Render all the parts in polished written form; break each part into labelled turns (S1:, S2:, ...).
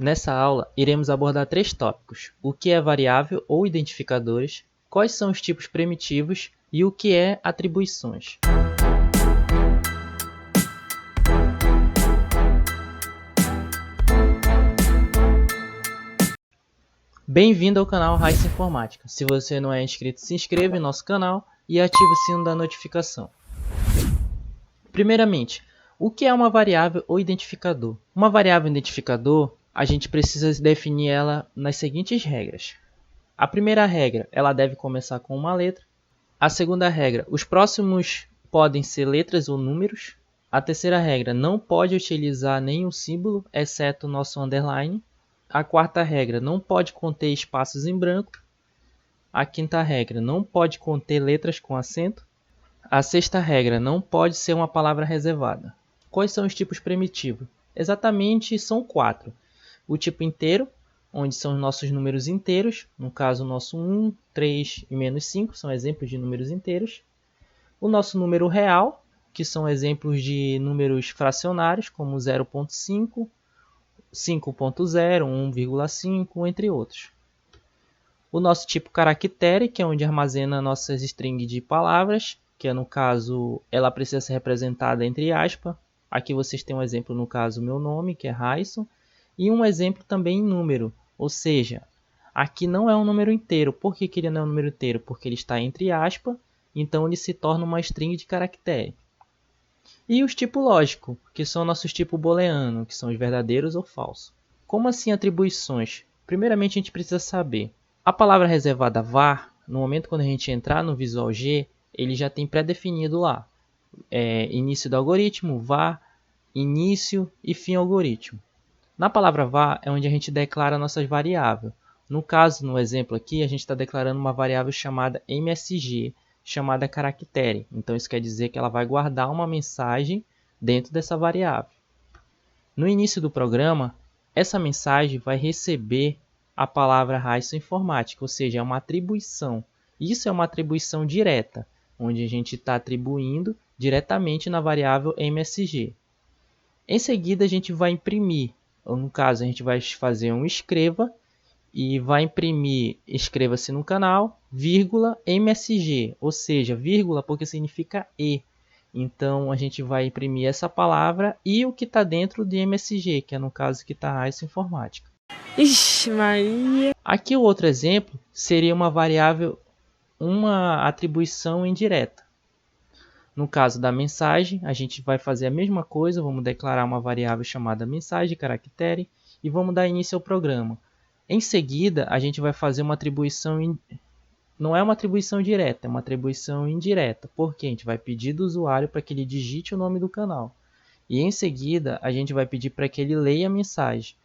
S1: Nessa aula, iremos abordar 3 tópicos: o que é variável ou identificadores, quais são os tipos primitivos e o que é atribuições. Bem-vindo ao canal Raiz Informática. Se você não é inscrito, se inscreva em nosso canal e ative o sino da notificação. Primeiramente, o que é uma variável ou identificador? Uma variável identificador, a gente precisa definir ela nas seguintes regras. A primeira regra, ela deve começar com uma letra. A segunda regra, os próximos podem ser letras ou números. A terceira regra, não pode utilizar nenhum símbolo, exceto o nosso underline. A quarta regra, não pode conter espaços em branco. A quinta regra, não pode conter letras com acento. A sexta regra, não pode ser uma palavra reservada. Quais são os tipos primitivos? Exatamente, são 4. O tipo inteiro, onde são os nossos números inteiros, no caso o nosso 1, 3 e menos 5, são exemplos de números inteiros. O nosso número real, que são exemplos de números fracionários, como 0.5, 5.0, 1,5, entre outros. O nosso tipo caractere, que é onde armazena nossas strings de palavras, que é, no caso, ela precisa ser representada entre aspas. Aqui vocês têm um exemplo, no caso, meu nome, que é Raisson, e um exemplo também em número, ou seja, aqui não é um número inteiro. Por que ele não é um número inteiro? Porque ele está entre aspas, então ele se torna uma string de caractere. E os tipos lógicos, que são nossos tipos booleanos, que são os verdadeiros ou falsos. Como assim atribuições? Primeiramente a gente precisa saber. A palavra reservada var, no momento quando a gente entrar no Visual G, ele já tem pré-definido lá. Início do algoritmo, var, início e fim algoritmo. Na palavra var é onde a gente declara nossas variáveis. No caso, no exemplo aqui, a gente está declarando uma variável chamada MSG, chamada caractere. Então isso quer dizer que ela vai guardar uma mensagem dentro dessa variável. No início do programa, essa mensagem vai receber a palavra Raisson Informática, ou seja, é uma atribuição. Isso é uma atribuição direta, onde a gente está atribuindo diretamente na variável MSG. Em seguida, a gente vai imprimir, ou no caso, a gente vai fazer um escreva e vai imprimir inscreva-se no canal, vírgula, MSG, ou seja, vírgula porque significa E. Então, a gente vai imprimir essa palavra e o que está dentro de MSG, que é no caso que está Raisson Informática.
S2: Ixi, Maria!
S1: Aqui o outro exemplo seria uma variável, uma atribuição indireta. No caso da mensagem, a gente vai fazer a mesma coisa, vamos declarar uma variável chamada mensagem, caractere, e vamos dar início ao programa. Em seguida, a gente vai fazer uma atribuição, não é uma atribuição direta, é uma atribuição indireta, porque a gente vai pedir do usuário para que ele digite o nome do canal. E em seguida, a gente vai pedir para que ele leia a mensagem.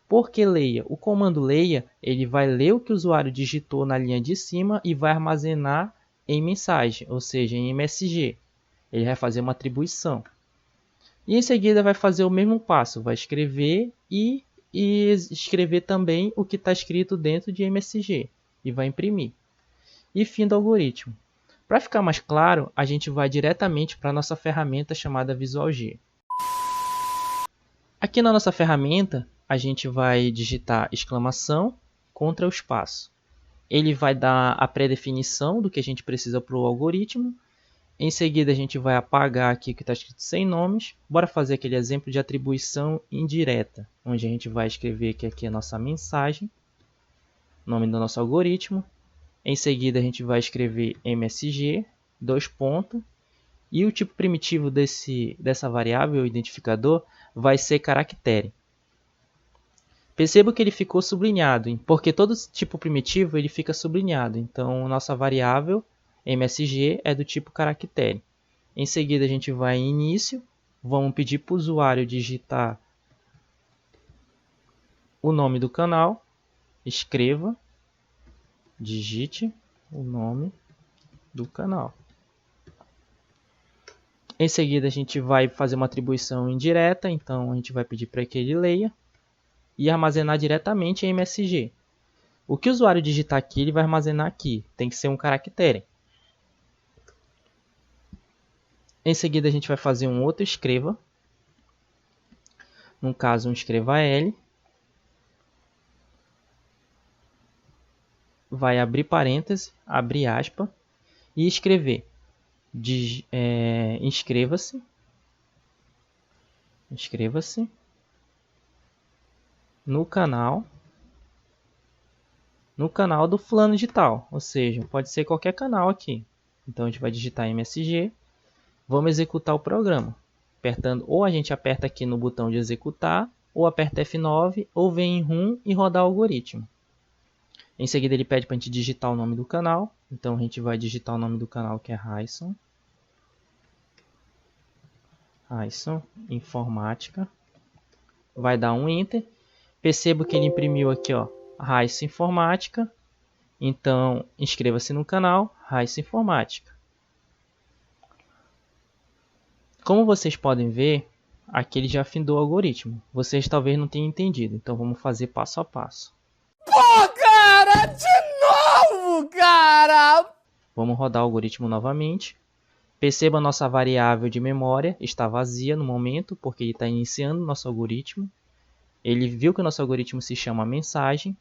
S1: Por que leia? O comando leia, ele vai ler o que o usuário digitou na linha de cima e vai armazenar em mensagem, ou seja, em MSG. Ele vai fazer uma atribuição. E em seguida vai fazer o mesmo passo, vai escrever e escrever também o que está escrito dentro de MSG e vai imprimir. E fim do algoritmo. Para ficar mais claro, a gente vai diretamente para a nossa ferramenta chamada Visual G. Aqui na nossa ferramenta, a gente vai digitar exclamação contra o espaço. Ele vai dar a pré-definição do que a gente precisa para o algoritmo. Em seguida, a gente vai apagar aqui o que está escrito sem nomes. Bora fazer aquele exemplo de atribuição indireta, onde a gente vai escrever que aqui é a nossa mensagem, nome do nosso algoritmo. Em seguida, a gente vai escrever MSG, dois pontos. E o tipo primitivo dessa variável, o identificador, vai ser caractere. Perceba que ele ficou sublinhado, porque todo tipo primitivo ele fica sublinhado. Então, nossa variável MSG é do tipo caractere. Em seguida, a gente vai em início, vamos pedir para o usuário digitar o nome do canal, escreva, digite o nome do canal. Em seguida, a gente vai fazer uma atribuição indireta, então a gente vai pedir para que ele leia e armazenar diretamente em MSG. O que o usuário digitar aqui, ele vai armazenar aqui, tem que ser um caractere. Em seguida, a gente vai fazer um outro escreva, no caso um escreva L, vai abrir parêntese, abrir aspa e escrever inscreva-se no canal do fulano de tal, ou seja, pode ser qualquer canal aqui. Então a gente vai digitar MSG, vamos executar o programa, apertando, ou a gente aperta aqui no botão de executar, ou aperta F9, ou vem em Run e rodar o algoritmo. Em seguida ele pede para a gente digitar o nome do canal, então a gente vai digitar o nome do canal, que é Raisson Informática, vai dar um Enter. Percebo que ele imprimiu aqui, ó, Raisson Informática, então inscreva-se no canal Raisson Informática. Como vocês podem ver, aqui ele já findou o algoritmo. Vocês talvez não tenham entendido, então vamos fazer passo a passo.
S3: Pô, cara, de novo, cara!
S1: Vamos rodar o algoritmo novamente. Perceba a nossa variável de memória está vazia no momento, porque ele está iniciando o nosso algoritmo. Ele viu que o nosso algoritmo se chama mensagem.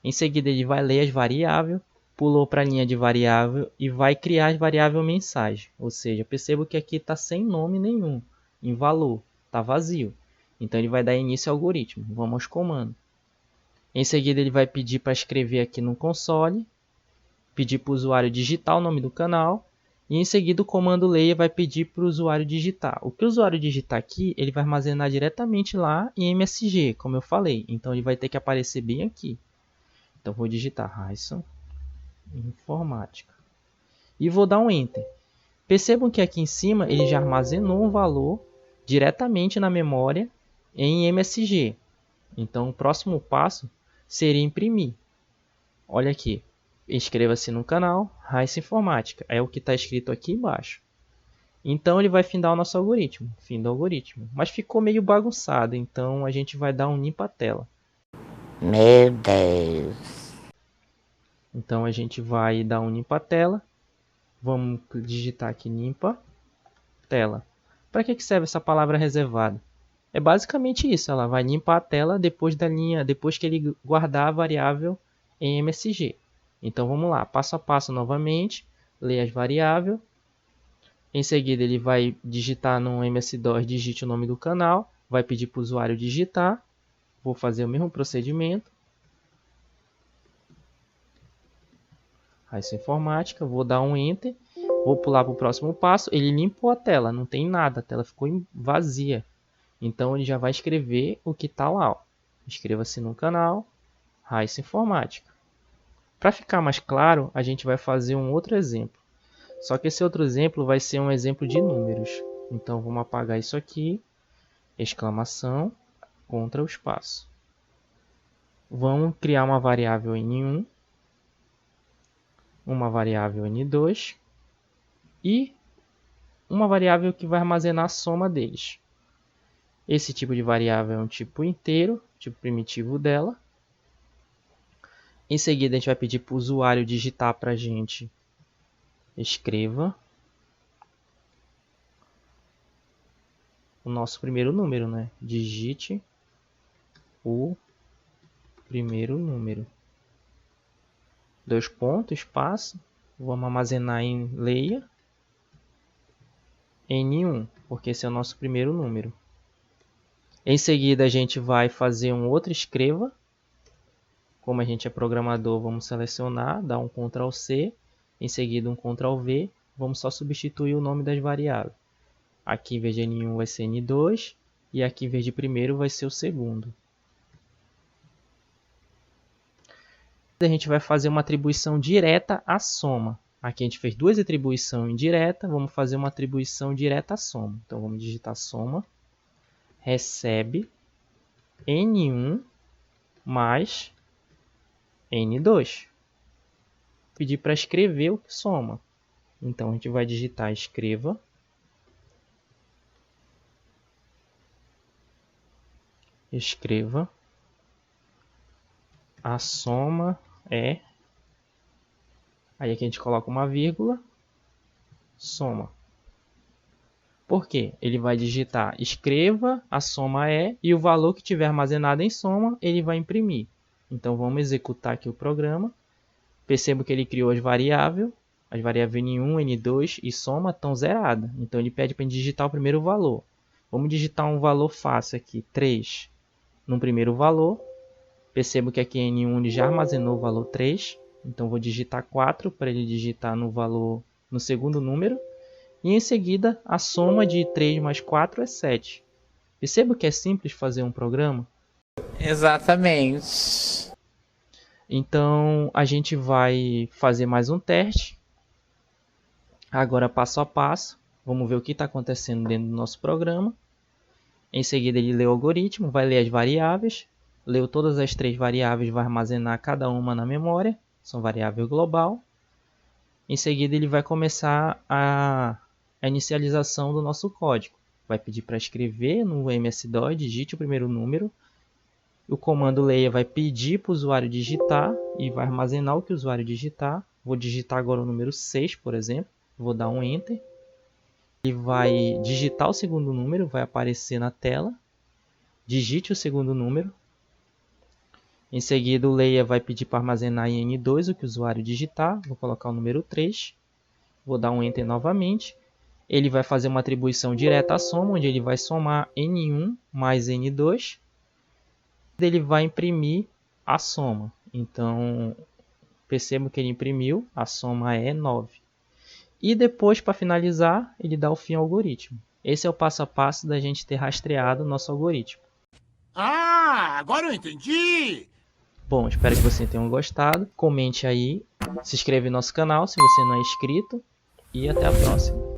S1: Em seguida ele vai ler as variáveis, pulou para a linha de variável e vai criar as variáveis mensagem. Ou seja, perceba que aqui está sem nome nenhum, em valor, está vazio. Então ele vai dar início ao algoritmo. Vamos aos comandos. Em seguida ele vai pedir para escrever aqui no console, pedir para o usuário digitar o nome do canal. E em seguida o comando leia vai pedir para o usuário digitar. O que o usuário digitar aqui, ele vai armazenar diretamente lá em MSG, como eu falei. Então ele vai ter que aparecer bem aqui. Então vou digitar Raisson Informática. E vou dar um Enter. Percebam que aqui em cima ele já armazenou um valor diretamente na memória em MSG. Então o próximo passo seria imprimir. Olha aqui. Inscreva-se no canal Raisson Informática. É o que está escrito aqui embaixo. Então ele vai findar o nosso algoritmo. Fim do algoritmo. Mas ficou meio bagunçado. Então a gente vai dar um limpa a tela.
S4: Meu Deus.
S1: Então a gente vai dar um limpa a tela. Vamos digitar aqui limpa tela. Para que serve essa palavra reservada? É basicamente isso. Ela vai limpar a tela depois que ele guardar a variável em MSG. Então vamos lá, passo a passo novamente, lê as variáveis. Em seguida ele vai digitar no MS-DOS, digite o nome do canal, vai pedir para o usuário digitar. Vou fazer o mesmo procedimento. Raisson Informática, vou dar um Enter, vou pular para o próximo passo. Ele limpou a tela, não tem nada, a tela ficou vazia. Então ele já vai escrever o que está lá. Inscreva-se no canal Raisson Informática. Para ficar mais claro, a gente vai fazer um outro exemplo. Só que esse outro exemplo vai ser um exemplo de números. Então vamos apagar isso aqui. Exclamação, contra o espaço. Vamos criar uma variável N1, uma variável N2 e uma variável que vai armazenar a soma deles. Esse tipo de variável é um tipo inteiro, tipo primitivo dela. Em seguida, a gente vai pedir para o usuário digitar para a gente. Escreva o nosso primeiro número, né? Digite o primeiro número. Dois pontos, espaço. Vamos armazenar em leia N1, porque esse é o nosso primeiro número. Em seguida, a gente vai fazer um outro escreva. Como a gente é programador, vamos selecionar, dar um Ctrl C, em seguida um Ctrl V, vamos só substituir o nome das variáveis. Aqui em vez de N1 vai ser N2 e aqui em vez de primeiro vai ser o segundo. A gente vai fazer uma atribuição direta à soma. Aqui a gente fez duas atribuições indiretas, vamos fazer uma atribuição direta à soma. Então vamos digitar soma, recebe N1 mais N2. Pedir para escrever o que soma. Então a gente vai digitar escreva. Escreva. A soma é. Aí aqui a gente coloca uma vírgula. Soma. Por quê? Ele vai digitar escreva, a soma é, e o valor que tiver armazenado em soma, ele vai imprimir. Então vamos executar aqui o programa. Percebo que ele criou as variáveis N1, N2 e soma estão zeradas. Então ele pede para a gente digitar o primeiro valor. Vamos digitar um valor fácil aqui, 3 no primeiro valor. Percebo que aqui em N1 ele já armazenou o valor 3. Então vou digitar 4 para ele digitar no segundo número. E em seguida a soma de 3 mais 4 é 7. Percebo que é simples fazer um programa?
S3: Exatamente.
S1: Então a gente vai fazer mais um teste. Agora passo a passo. Vamos ver o que está acontecendo dentro do nosso programa. Em seguida ele lê o algoritmo, vai ler as variáveis. Leu todas as 3 variáveis, vai armazenar cada uma na memória. São variável global. Em seguida ele vai começar a inicialização do nosso código. Vai pedir para escrever no MS-DOS, digite o primeiro número. O comando leia vai pedir para o usuário digitar e vai armazenar o que o usuário digitar. Vou digitar agora o número 6, por exemplo. Vou dar um Enter. Ele vai digitar o segundo número, vai aparecer na tela. Digite o segundo número. Em seguida o leia vai pedir para armazenar em N2 o que o usuário digitar. Vou colocar o número 3. Vou dar um Enter novamente. Ele vai fazer uma atribuição direta à soma, onde ele vai somar N1 mais N2. Ele vai imprimir a soma. Então, percebo que ele imprimiu, a soma é 9. E depois, para finalizar, ele dá o fim ao algoritmo. Esse é o passo a passo da gente ter rastreado o nosso algoritmo.
S5: Ah, agora eu entendi!
S1: Bom, espero que vocês tenham gostado. Comente aí, se inscreve no nosso canal se você não é inscrito. E até a próxima.